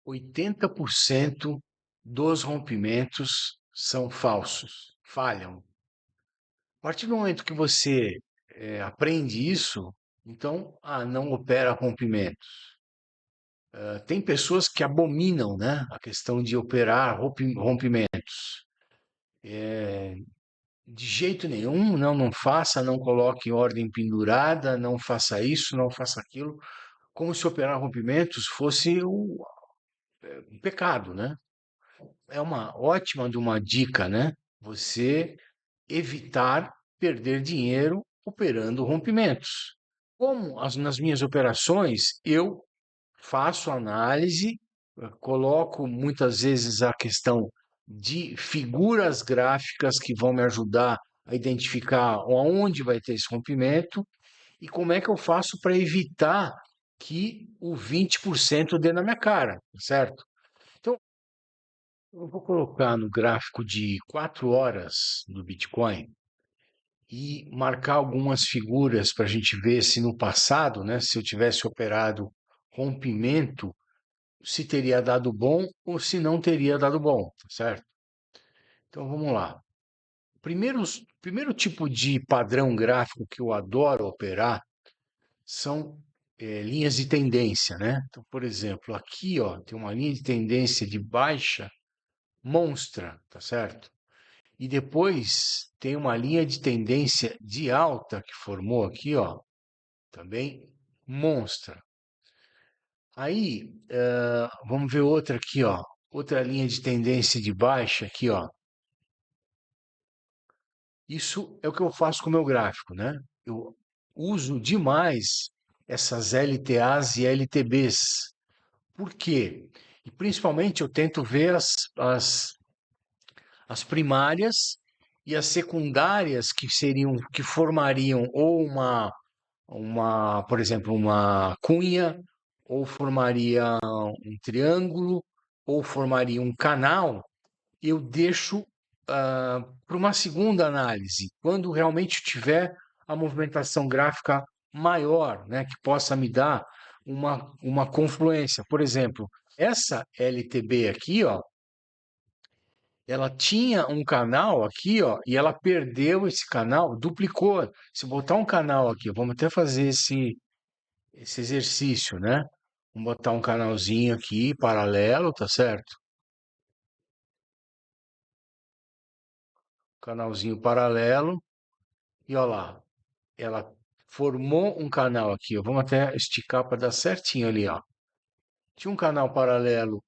80% dos rompimentos são falsos, falham. A partir do momento que você aprende isso, então, não opera rompimentos. Tem pessoas que abominam, né, a questão de operar rompimentos. De jeito nenhum, não faça, não coloque em ordem pendurada, não faça isso, não faça aquilo, como se operar rompimentos fosse um pecado, né? É uma ótima de uma dica, né? Você evitar perder dinheiro operando rompimentos. Como nas minhas operações, eu faço análise, coloco muitas vezes a questão de figuras gráficas que vão me ajudar a identificar onde vai ter esse rompimento e como é que eu faço para evitar que o 20% dê na minha cara, certo? Então, eu vou colocar no gráfico de 4 horas do Bitcoin e marcar algumas figuras para a gente ver se no passado, né, se eu tivesse operado rompimento, se teria dado bom ou se não teria dado bom, tá certo? Então vamos lá. Primeiro tipo de padrão gráfico que eu adoro operar são linhas de tendência, né? Então, por exemplo, aqui ó, tem uma linha de tendência de baixa monstra, tá certo? E depois tem uma linha de tendência de alta que formou aqui, ó, também monstra. Aí, vamos ver outra aqui, ó. Outra linha de tendência de baixa aqui, ó. Isso é o que eu faço com o meu gráfico, né? Eu uso demais essas LTAs e LTBs. Por quê? E principalmente eu tento ver as primárias e as secundárias que formariam ou por exemplo, uma cunha, ou formaria um triângulo, ou formaria um canal, eu deixo para uma segunda análise, quando realmente tiver a movimentação gráfica maior, né, que possa me dar uma confluência. Por exemplo, essa LTB aqui, ó, ela tinha um canal aqui, ó, e ela perdeu esse canal, duplicou. Se botar um canal aqui, vamos até fazer esse exercício, né? Vamos botar um canalzinho aqui paralelo, tá certo? Canalzinho paralelo. E ó lá, ela formou um canal aqui, ó. Vamos até esticar para dar certinho ali, ó. Tinha um canal paralelo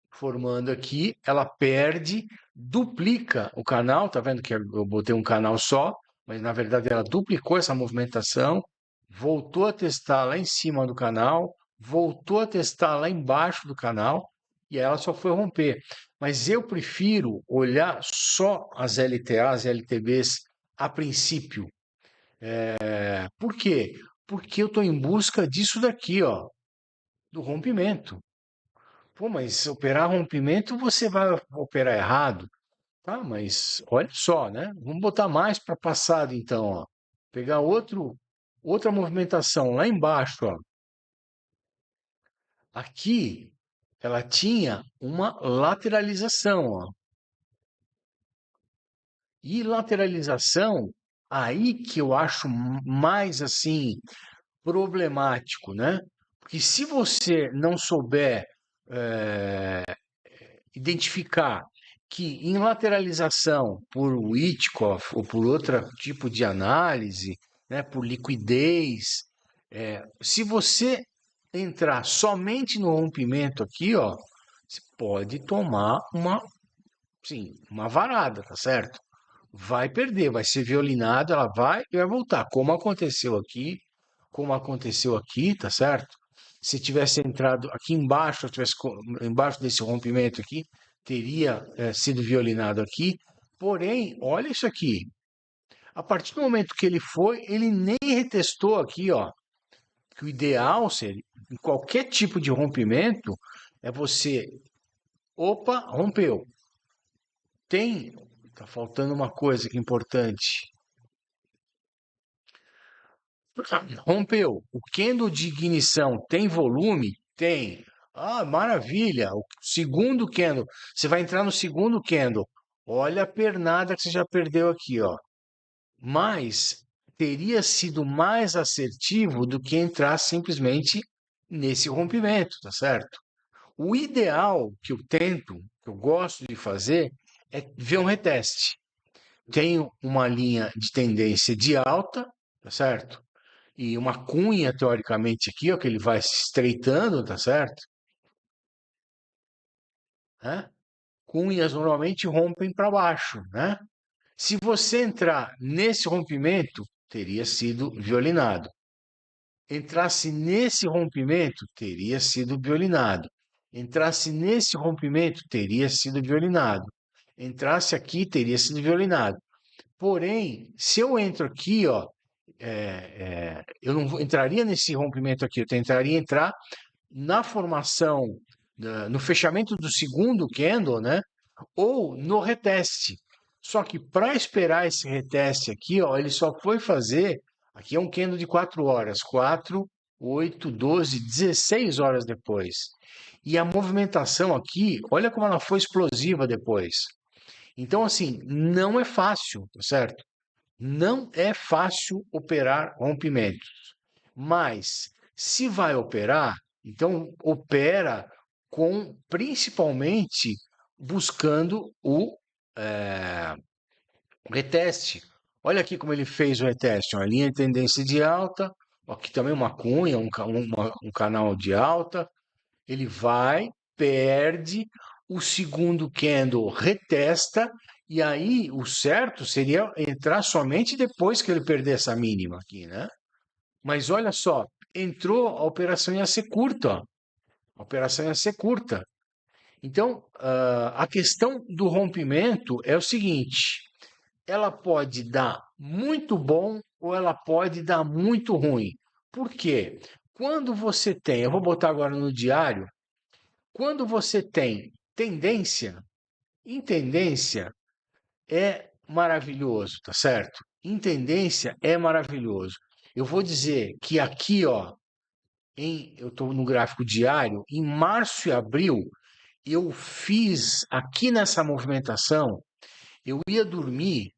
formando aqui, ela perde, duplica o canal, tá vendo que eu botei um canal só, mas na verdade ela duplicou essa movimentação, voltou a testar lá em cima do canal, voltou a testar lá embaixo do canal e ela só foi romper. Mas eu prefiro olhar só as LTAs e LTBs a princípio. Por quê? Porque eu estou em busca disso daqui, ó, do rompimento. Pô, mas operar rompimento você vai operar errado. Tá, mas olha só, né? Vamos botar mais para passado então, ó. Pegar outra movimentação lá embaixo, ó. Aqui ela tinha uma lateralização, ó. E lateralização aí que eu acho mais assim problemático, né? Porque se você não souber eh, identificar que em lateralização por Witkoff ou por outro tipo de análise, né, por liquidez, se você entrar somente no rompimento aqui, ó, você pode tomar sim, uma varada, tá certo? Vai perder, vai ser violinado, ela vai e vai voltar, como aconteceu aqui, tá certo? Se tivesse entrado aqui embaixo, tivesse embaixo desse rompimento aqui, teria sido violinado aqui. Porém, olha isso aqui. A partir do momento que ele foi, ele nem retestou aqui, ó. Que o ideal seria, em qualquer tipo de rompimento, é você, opa, rompeu. Tá faltando uma coisa que é importante. Rompeu. O candle de ignição tem volume? Tem. Ah, maravilha! O segundo candle. Você vai entrar no segundo candle. Olha a pernada que você já perdeu aqui, ó. Mas teria sido mais assertivo do que entrar simplesmente nesse rompimento, tá certo? O ideal que eu tento, que eu gosto de fazer, é ver um reteste. Tenho uma linha de tendência de alta, tá certo? E uma cunha, teoricamente, aqui, ó, que ele vai se estreitando, tá certo? Né? Cunhas normalmente rompem para baixo, né? Se você entrar nesse rompimento, teria sido violinado. Entrasse nesse rompimento, teria sido violinado. Entrasse nesse rompimento, teria sido violinado. Entrasse aqui, teria sido violinado. Porém, se eu entro aqui, ó, eu não entraria nesse rompimento aqui, eu tentaria entrar na formação, no fechamento do segundo candle, né? Ou no reteste. Só que para esperar esse reteste aqui, ó, ele só foi fazer. Aqui é um candle de 4 horas, 4, 8, 12, 16 horas depois. E a movimentação aqui, olha como ela foi explosiva depois. Então, assim, não é fácil, tá certo? Não é fácil operar rompimentos. Mas, se vai operar, então opera com principalmente buscando o reteste. Olha aqui como ele fez o reteste. Uma linha de tendência de alta, aqui também uma cunha, um canal de alta. Ele vai, perde, o segundo candle retesta, e aí o certo seria entrar somente depois que ele perder essa mínima aqui, né? Mas olha só, entrou, a operação ia ser curta, ó. A operação ia ser curta. Então, a questão do rompimento é o seguinte: ela pode dar muito bom ou ela pode dar muito ruim. Por quê? Quando você tem, eu vou botar agora no diário, quando você tem tendência, em tendência é maravilhoso, tá certo? Em tendência é maravilhoso. Eu vou dizer que aqui, ó, eu estou no gráfico diário, em março e abril, eu fiz aqui nessa movimentação, eu ia dormir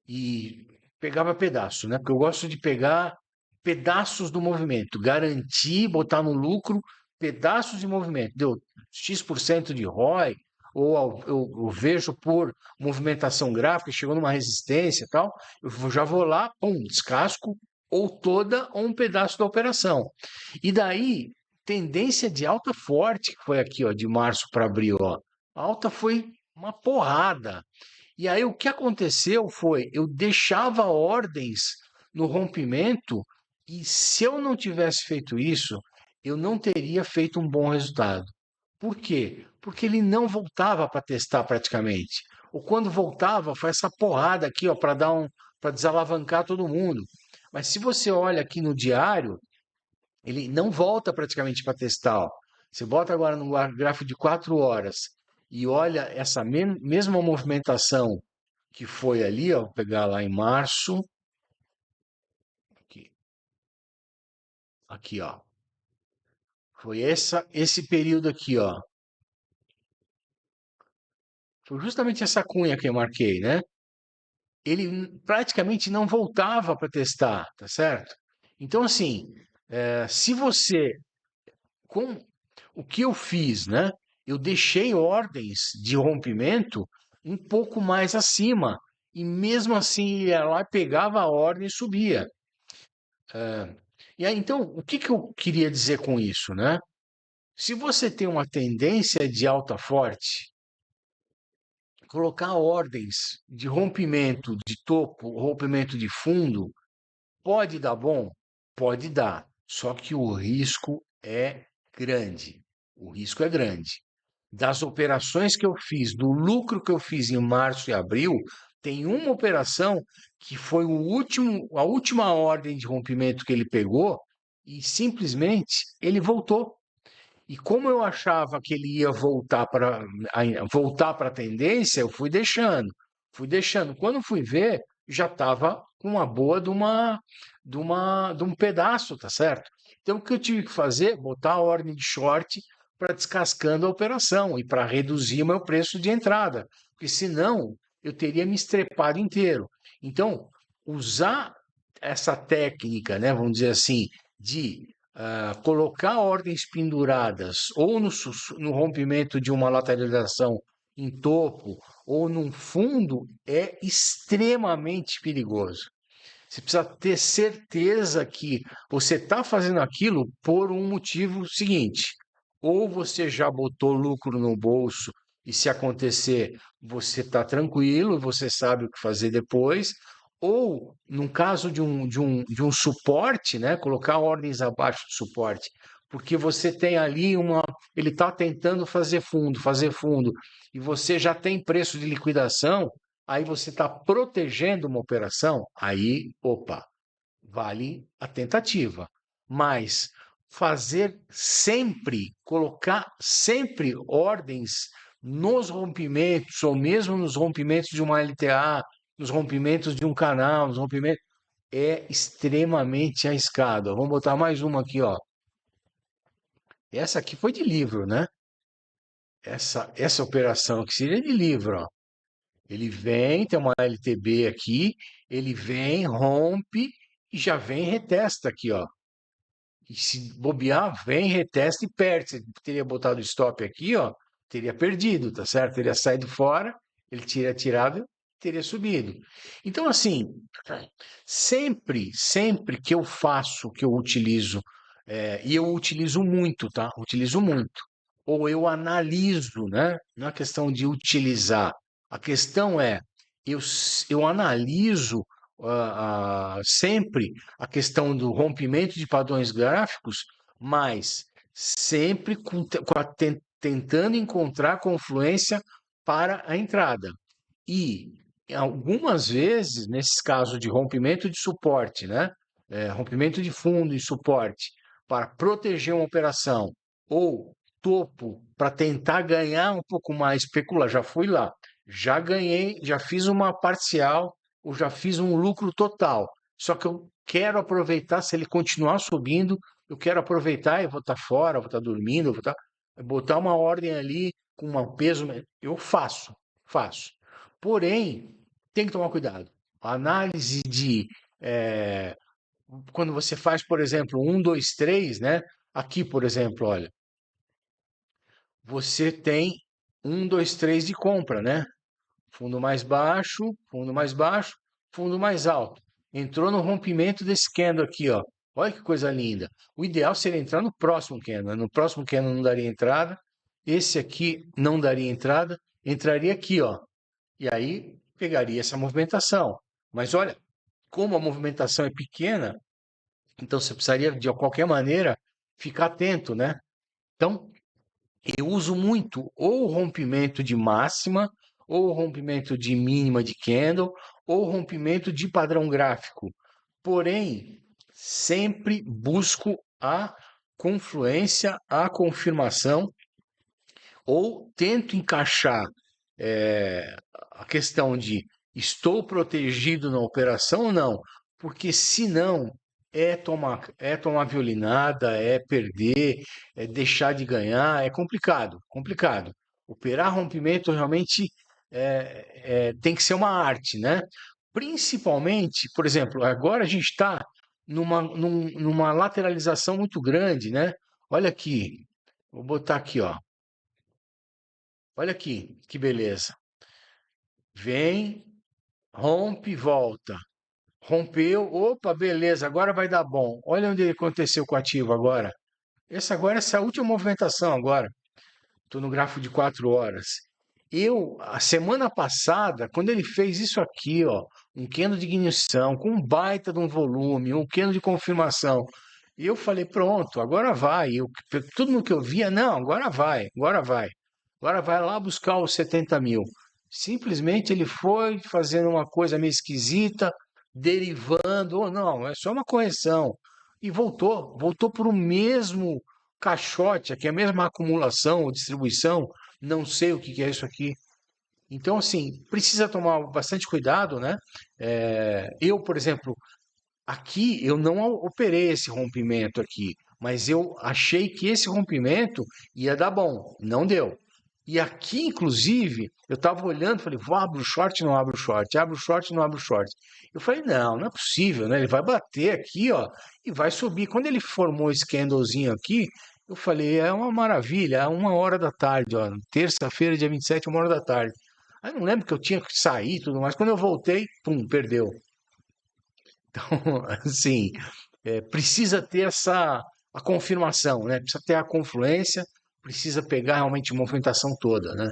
e pegava pedaço, né? Porque eu gosto de pegar pedaços do movimento, garantir, botar no lucro pedaços de movimento. Deu X% de ROI, ou eu vejo por movimentação gráfica, chegou numa resistência e tal, já vou lá, pum, descasco, ou toda ou um pedaço da operação. E daí, tendência de alta forte, que foi aqui, ó, de março para abril, ó. A alta foi uma porrada. E aí o que aconteceu foi, eu deixava ordens no rompimento e se eu não tivesse feito isso, eu não teria feito um bom resultado. Por quê? Porque ele não voltava para testar praticamente. Ou quando voltava, foi essa porrada aqui, ó, para desalavancar todo mundo. Mas se você olha aqui no diário, ele não volta praticamente para testar, ó. Você bota agora no gráfico de 4 horas e olha essa mesma movimentação que foi ali, ó, vou pegar lá em março, aqui, aqui, ó. Foi esse período aqui, ó. Foi justamente essa cunha que eu marquei, né? Ele praticamente não voltava para testar, tá certo? Então, assim, se você, com o que eu fiz, né? Eu deixei ordens de rompimento um pouco mais acima. E mesmo assim, ia lá, pegava a ordem e subia. E aí, então, o que que eu queria dizer com isso, né? Se você tem uma tendência de alta forte, colocar ordens de rompimento de topo, rompimento de fundo, pode dar bom? Pode dar. Só que o risco é grande. O risco é grande. Das operações que eu fiz, do lucro que eu fiz em março e abril, tem uma operação que foi a última ordem de rompimento que ele pegou e simplesmente ele voltou. E como eu achava que ele ia voltar para a tendência, eu fui deixando, fui deixando. Quando fui ver, já estava com uma boa de um pedaço, tá certo? Então o que eu tive que fazer? Botar a ordem de short, para descascando a operação e para reduzir o meu preço de entrada, porque senão eu teria me estrepado inteiro. Então, usar essa técnica, né, vamos dizer assim, de colocar ordens penduradas ou no rompimento de uma lateralização em topo ou num fundo é extremamente perigoso. Você precisa ter certeza que você está fazendo aquilo por um motivo seguinte: ou você já botou lucro no bolso e se acontecer, você está tranquilo, você sabe o que fazer depois, ou no caso de um suporte, né, colocar ordens abaixo do suporte, porque você tem ali ele está tentando fazer fundo, e você já tem preço de liquidação, aí você está protegendo uma operação, aí, opa, vale a tentativa. Mas fazer sempre, colocar sempre ordens nos rompimentos, ou mesmo nos rompimentos de uma LTA, nos rompimentos de um canal, nos rompimentos, é extremamente arriscado. Vamos botar mais uma aqui, ó. Essa aqui foi de livro, né? Essa operação aqui seria de livro, ó. Ele vem, tem uma LTB aqui, ele vem, rompe e já vem e retesta aqui, ó. E se bobear, vem, retesta e perde. Você teria botado o stop aqui, ó, teria perdido, tá certo? Teria saído fora, ele teria tirado, teria subido. Então, assim, sempre que eu faço, que eu utilizo, e eu utilizo muito, tá? Utilizo muito. Ou eu analiso, né? Não é questão de utilizar. A questão é, eu analiso sempre a questão do rompimento de padrões gráficos, mas sempre tentando encontrar confluência para a entrada. E algumas vezes, nesses casos de rompimento de suporte, né? Rompimento de fundo e suporte para proteger uma operação, ou topo para tentar ganhar um pouco mais, especular, já fui lá, já ganhei, já fiz uma parcial, ou já fiz um lucro total. Só que eu quero aproveitar, se ele continuar subindo, eu quero aproveitar e vou estar fora, vou estar dormindo, vou estar, botar uma ordem ali com um peso, eu faço. Porém, tem que tomar cuidado. A análise eh, quando você faz, por exemplo, um, dois, três, né? Aqui, por exemplo, olha, você tem um, dois, três de compra, né? Fundo mais baixo, fundo mais alto. Entrou no rompimento desse candle aqui, ó. Olha que coisa linda. O ideal seria entrar no próximo candle, né? No próximo candle não daria entrada. Esse aqui não daria entrada. Entraria aqui, ó. E aí pegaria essa movimentação. Mas olha, como a movimentação é pequena, então você precisaria, de qualquer maneira, ficar atento, né? Então, eu uso muito ou o rompimento de máxima, ou o rompimento de mínima de candle, ou o rompimento de padrão gráfico. Porém, sempre busco a confluência, a confirmação, ou tento encaixar a questão de estou protegido na operação ou não, porque se não é tomar violinada, é perder, é deixar de ganhar, é complicado. Operar rompimento realmente tem que ser uma arte, né? Principalmente, por exemplo, agora a gente está numa lateralização muito grande, né? Olha aqui, vou botar aqui, ó. Olha aqui, que beleza. Vem, rompe, volta. Rompeu, opa, beleza, agora vai dar bom. Olha onde aconteceu com o ativo agora. Essa última movimentação agora. Estou no gráfico de 4 horas. A semana passada, quando ele fez isso aqui, ó, um candle de ignição, com um baita de um volume, um candle de confirmação, e eu falei, pronto, agora vai. Tudo no que eu via, não, agora vai, agora vai. Agora vai lá buscar os 70 mil. Simplesmente ele foi fazendo uma coisa meio esquisita, derivando, ou não, é só uma correção. E voltou para o mesmo caixote, aqui, a mesma acumulação ou distribuição, não sei o que que é isso aqui. Então, assim, precisa tomar bastante cuidado, né? Eu, por exemplo, aqui eu não operei esse rompimento aqui, mas eu achei que esse rompimento ia dar bom, não deu. E aqui, inclusive, eu estava olhando, falei, vou abro o short, não abro o short, abro o short, não abro o short. Eu falei, não, não é possível, né? Ele vai bater aqui, ó, e vai subir. Quando ele formou esse candlezinho aqui, eu falei, é uma maravilha, é 1 hora da tarde, ó, terça-feira, dia 27, 1 hora da tarde. Aí não lembro que eu tinha que sair e tudo mais. Quando eu voltei, pum, perdeu. Então, assim, precisa ter a confirmação, né? Precisa ter a confluência, precisa pegar realmente a movimentação toda, né?